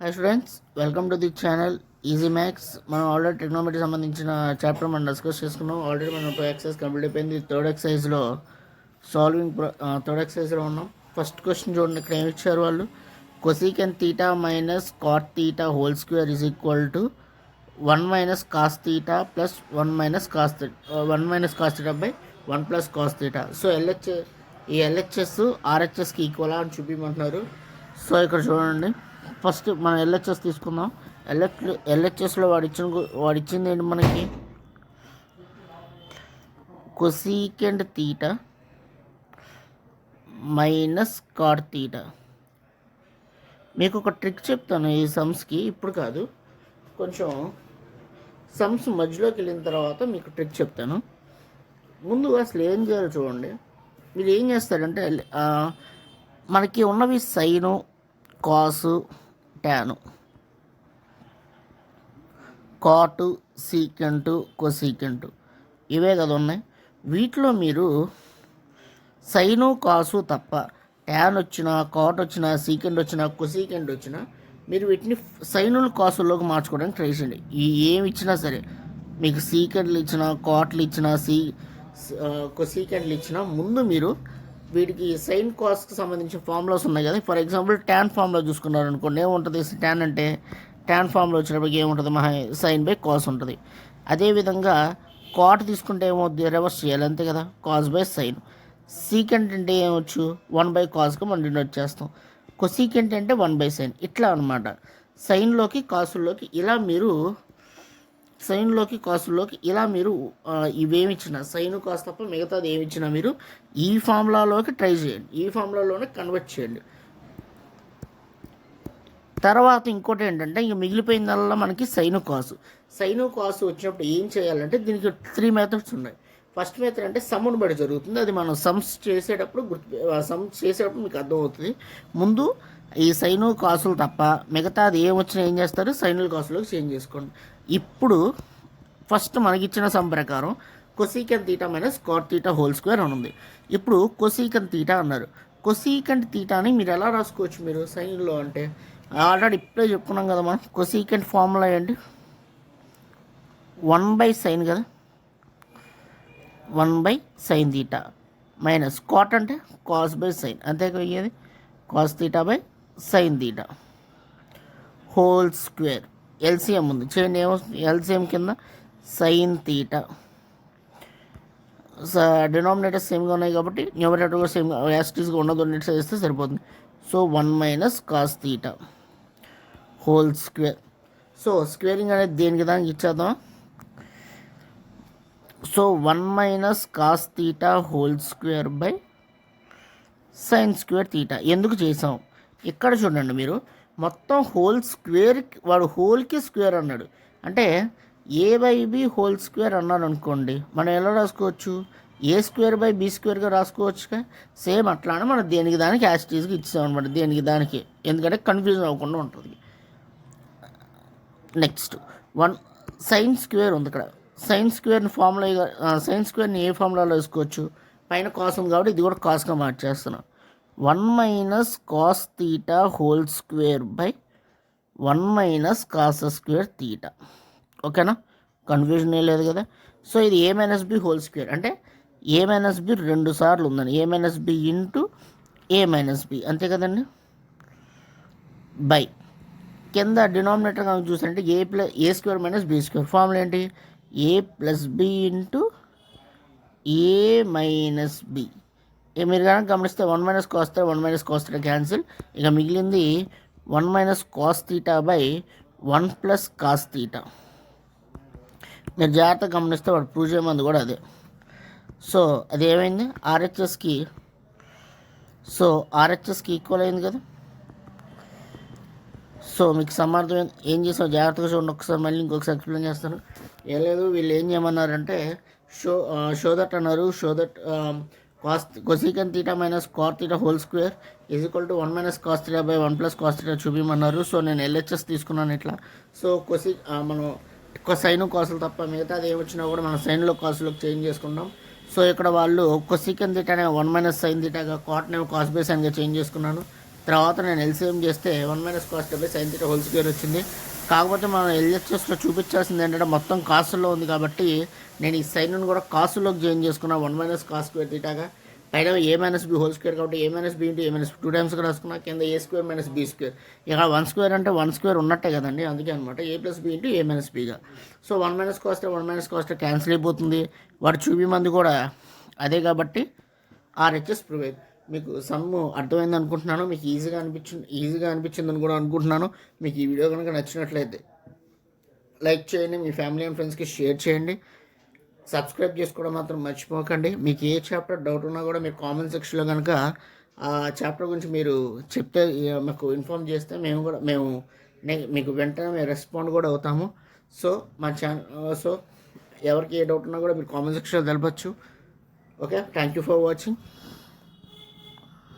Hi students, welcome to the channel easy maths. మనం already trigonometry సంబంధించిన chapter మనం discuss చేసుకున్నాం. ఆల్రెడీ మనం 2 ఎక్సైజ్ కంప్లీట్ అయిపోయింది. థర్డ్ ఎక్సైజ్లో థర్డ్ ఎక్సైజ్లో ఉన్నాం. ఫస్ట్ క్వశ్చన్ చూడండి, ఇక్కడ ఏమి ఇచ్చారు వాళ్ళు. Cosecant theta minus cot theta whole square is equal to 1 minus cos theta plus 1 minus cos theta by 1 plus cos theta. So ఈ ఎల్హెచ్ఎస్ ఆర్హెచ్ఎస్కి ఈక్వల్ అని చూపించమంటున్నారు. సో ఇక్కడ చూడండి, ఫస్ట్ మనం ఎల్హెచ్ఎస్ తీసుకుందాం. ఎల్హెచ్ఎస్లో వాడిచ్చింది ఏంటి మనకి, cosecant theta minus cot theta. మీకు ఒక ట్రిక్ చెప్తాను ఈ సమ్స్కి, ఇప్పుడు కాదు, కొంచెం సమ్స్ మధ్యలోకి వెళ్ళిన తర్వాత మీకు ట్రిక్ చెప్తాను. ముందు అసలు ఏం చేయాలో చూడండి. మీరు ఏం చేస్తారంటే, మనకి ఉన్నవి సైను, కాసు, టాను, కాటు, సీకెంటు, కొసీకెంటు, ఇవే కదా ఉన్నాయి. వీటిలో మీరు సైను, కాసు తప్ప ట్యాన్ వచ్చినా, కాట్ వచ్చినా, సీకెంట్ వచ్చినా, కొసీకెంట్ వచ్చినా మీరు వీటిని సైనులు, కాసుల్లోకి మార్చుకోవడానికి ట్రై చేయండి. ఏమి ఇచ్చినా సరే, మీకు సీకెంట్లు ఇచ్చినా, కాట్లు ఇచ్చినా, కొసీకెంట్లు ఇచ్చినా, ముందు మీరు వీటికి సైన్ కాస్కి సంబంధించిన ఫార్ములాస్ ఉన్నాయి కదా. ఫర్ ఎగ్జాంపుల్ ట్యాన్ ఫార్ములా చూసుకున్నారు అనుకోండి, ఏముంటుంది, ట్యాన్ అంటే ట్యాన్ ఫార్ములా వచ్చినప్పటికి ఏముంటుంది, సైన్ బై కాస్ ఉంటుంది. అదేవిధంగా కాట్ తీసుకుంటే ఏమవుతుంది, రివర్స్ చేయాలి, అంతే కదా, కాస్ బై సైన్. సీకెంట్ అంటే ఏమొచ్చు, 1 బై కాస్గా మనం డినోట్ చేస్తాం. కొసీకెంట్ అంటే 1 బై సైన్. ఇట్లా అనమాట. సైన్లోకి, కాసుల్లోకి ఇలా మీరు ఇవేమి ఇచ్చినా, సైన్ కాస్ తప్ప మిగతాది ఏమి ఇచ్చినా మీరు ఈ ఫార్ములాలోకి ట్రై చేయండి, ఈ ఫార్ములాలోనే కన్వర్ట్ చేయండి. తర్వాత ఇంకోటి ఏంటంటే, ఇంక మిగిలిపోయిందల్లా మనకి సైను కాసు వచ్చినప్పుడు ఏం చేయాలంటే, దీనికి 3 మెథడ్స్ ఉన్నాయి. ఫస్ట్ మెథడ్ అంటే సమ్మును బట్టి జరుగుతుంది. అది మనం సమ్స్ చేసేటప్పుడు మీకు అర్థమవుతుంది. ముందు ఈ సైను కాసులు తప్ప మిగతాది ఏం వచ్చినా ఏం చేస్తారు, సైనుల కాసులోకి చేంజ్ చేసుకోండి. ఇప్పుడు ఫస్ట్ మనకిచ్చిన సమ్ ప్రకారం cosecant theta minus cot theta whole square అని ఉంది. ఇప్పుడు కొసీకెంట్ తీటా అన్నారు. కొసీకెంట్ తీటాని మీరు ఎలా రాసుకోవచ్చు, మీరు సైన్లో అంటే ఆల్రెడీ ఇప్పుడే చెప్పుకున్నాం కదా మనం. కొసీకెంట్ ఫార్ములా ఏంటి, 1 బై సైన్ కదా, 1 by sine theta minus cot అంటే కాస్ బై సైన్, అంతే అయ్యేది, cos theta by sine theta whole square. LCM ఉంది, చేయండి, ఏమొస్తుంది, ఎల్సిఎం కింద సైన్ తీటా. డినామినేటర్ సేమ్గా ఉన్నాయి కాబట్టి న్యూమరేటర్ కూడా సేమ్ యాస్టీస్గా ఉన్నది ఉన్నట్టు చేస్తే సరిపోతుంది. So 1 minus cos theta whole square. So squaring అనేది దేనికి దానికి ఇచ్చేద్దాం. So 1 minus cos theta whole square by sine square theta. ఎందుకు చేసాం, ఇక్కడ చూడండి, మీరు మొత్తం హోల్ స్క్వేర్, వాడు హోల్కి స్క్వేర్ అన్నాడు అంటే ఏ బై బి హోల్ స్క్వేర్ అన్నాడు అనుకోండి, మనం ఎలా రాసుకోవచ్చు, ఏ స్క్వేర్ బై బి స్క్వేర్గా రాసుకోవచ్చుగా. సేమ్ అట్లానే మనం దేనికి దానికి యాస్టీస్గా ఇచ్చాం అనమాట, దేనికి దానికి, ఎందుకంటే కన్ఫ్యూజన్ అవ్వకుండా ఉంటుంది. నెక్స్ట్ 1 సైన్ స్క్వేర్ ఉంది ఇక్కడ. సైన్ స్క్వేర్ని ఏ ఫార్ములాలో వేసుకోవచ్చు, పైన కాస్ ఉంది కాబట్టి ఇది కూడా కాస్గా మార్చేస్తున్నాం. 1 minus cos theta whole square by 1 minus cos square theta. ఓకేనా, కన్ఫ్యూజన్ ఏం లేదు కదా. సో ఇది A minus B whole square అంటే ఏ మైనస్ బి 2 సార్లు ఉందని, A minus B into A minus B, అంతే కదండి, బై కింద డినామినేటర్ కనుక చూసారంటే A square minus B square. Formula ఏంటి, A plus B into A minus B. మీరు కనుక గమనిస్తే 1 minus cos theta 1 minus cos theta cancel. ఇక మిగిలింది 1 minus cos theta by 1 plus cos theta. మీరు జాగ్రత్తగా గమనిస్తే వాడు ప్రూవ్ చేయమంది కూడా అదే. సో అది ఏమైంది, ఆర్హెచ్ఎస్కి ఈక్వల్ అయింది కదా. సో మీకు సమార్థం ఏం చేసావు, జాగ్రత్తగా చూడండి ఒకసారి, మళ్ళీ ఇంకొకసారి ఎక్స్ప్లెయిన్ చేస్తాను. ఏం లేదు, వీళ్ళు ఏం చేయమన్నారంటే షో దట్ అన్నారు. Show that cosecant theta minus cot theta whole square is equal to 1 minus cos theta by 1 plus cos theta చూపించమన్నారు. సో నేను ఎల్హెచ్ఎస్ తీసుకున్నాను ఇట్లా. సో మనం సైను కాసులు తప్ప మిగతాది ఏమొచ్చినా కూడా మనం సైన్లో కాసులకు చేంజ్ చేసుకుంటాం. సో ఇక్కడ వాళ్ళు కొసీకెంట్ తీటానే 1 మైనస్ సైన్ తీటాగా, కాట్నేమో కాస్ బై సైన్గా చేంజ్ చేసుకున్నాను. తర్వాత నేను ఎల్సిఎం చేస్తే 1 - cos sin θ హోల్ స్క్వేర్ వచ్చింది. కాకపోతే మనం ఎల్హెచ్ఎస్లో చూపించాల్సింది ఏంటంటే మొత్తం కాసుల్లో ఉంది కాబట్టి నేను ఈ సైన్ను కూడా కాసుల్లోకి చేంజ్ చేసుకున్నా 1 - cos స్క్వేర్ తీటాగా. పైన a - b హోల్ స్క్వేర్ కాబట్టి a - b ఇంటూ a - 2 టైమ్స్గా రాసుకున్నా. కింద a స్క్వేర్ - b స్క్వేర్. ఇక 1 స్క్వేర్ అంటే 1 స్క్వేర్ ఉన్నట్టే కదండి, అందుకే అనమాట a + b ఇంటూ a - bగా. సో 1 - cos 1 - cos క్యాన్సిల్ అయిపోతుంది. వాడు చూపిమంది కూడా అదే కాబట్టి RHS ప్రివేల్. మీకు సమ్ అర్థమైంది అనుకుంటున్నాను, మీకు ఈజీగా అనిపించిందని కూడా అనుకుంటున్నాను. మీకు ఈ వీడియో కనుక నచ్చినట్లయితే లైక్ చేయండి, మీ ఫ్యామిలీ అండ్ ఫ్రెండ్స్కి షేర్ చేయండి, సబ్స్క్రైబ్ చేసుకోవడం మాత్రం మర్చిపోకండి. మీకు ఏ చాప్టర్ డౌట్ ఉన్నా కూడా మీరు కామెంట్ సెక్షన్లో కనుక ఆ చాప్టర్ గురించి మీరు చెప్తే మాకు ఇన్ఫామ్ చేస్తే మేము మీకు వెంటనే మేము రెస్పాండ్ కూడా అవుతాము. సో మా సో ఎవరికి ఏ డౌట్ ఉన్నా కూడా మీరు కామెంట్ సెక్షన్లో తెలపచ్చు. Okay, thank you for watching.